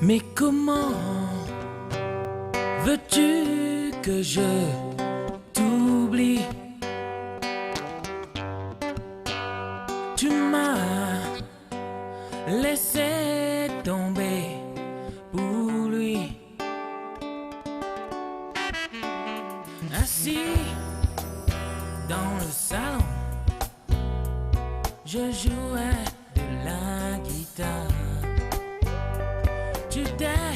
Mais comment veux-tu que je t'oublie? Tu m'as laissé tomber pour lui. Assis dans le salon, je jouais de la guitare. Tu t'es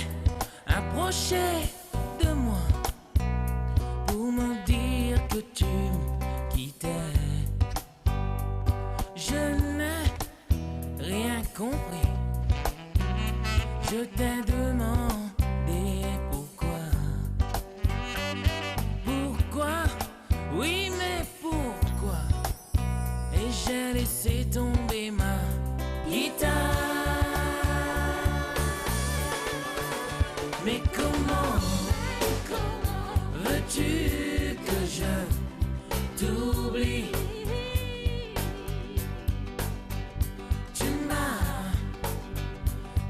approché de moi pour me dire que tu me quittais. Je n'ai rien compris. Je t'ai demandé pourquoi. Pourquoi? Oui, mais pourquoi? Et j'ai laissé tomber ma guitare. Mais comment veux-tu que je t'oublie? Tu m'as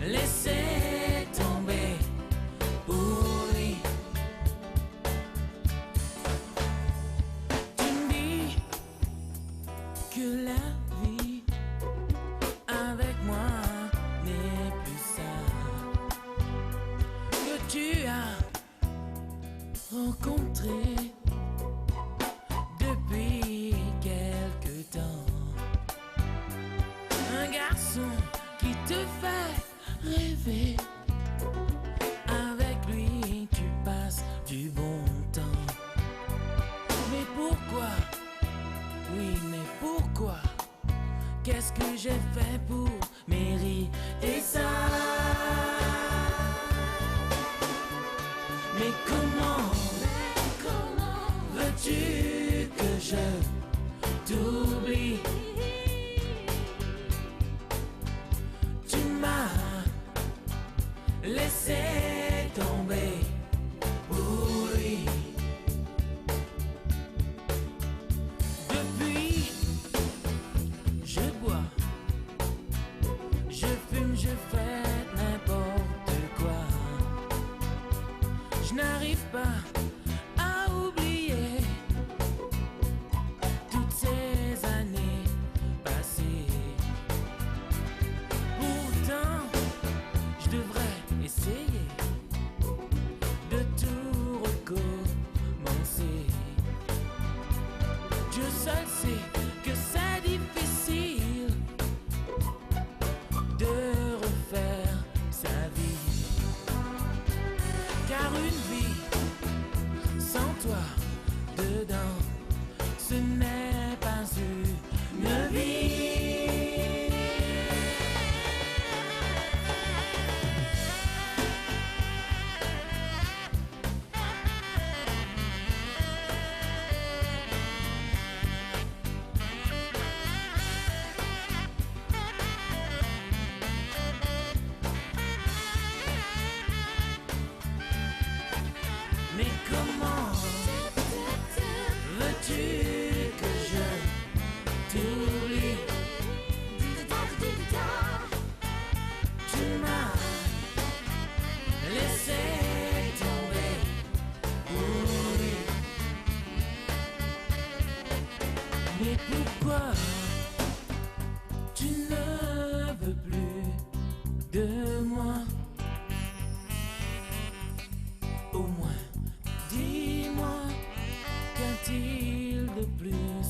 laissé tomber pour lui. Tu me dis que la vie avec moi n'est plus ça, que tu as rencontré depuis quelque temps un garçon qui te fait rêver. Avec lui tu passes du bon temps. Mais pourquoi? Oui, mais pourquoi? Qu'est-ce que j'ai fait pour mériter ça? Mais comment veux-tu que je t'oublie? Tu m'as laissé tomber pour lui. Depuis, je bois, je fume, je fais n'importe quoi. Je n'arrive pas à oublier toutes ces années passées. Pourtant, je devrais essayer de tout recommencer. Dieu seul sait que c'est difficile de refaire sa vie. Car une vie sans toi dedans, ce n'est pas une vie. Mais comment veux-tu que je t'oublie? Tu m'as laissé tomber pour lui. Mais pourquoi tu ne veux plus de moi? Au moins dis-moi, qu'y a-t-il de plus?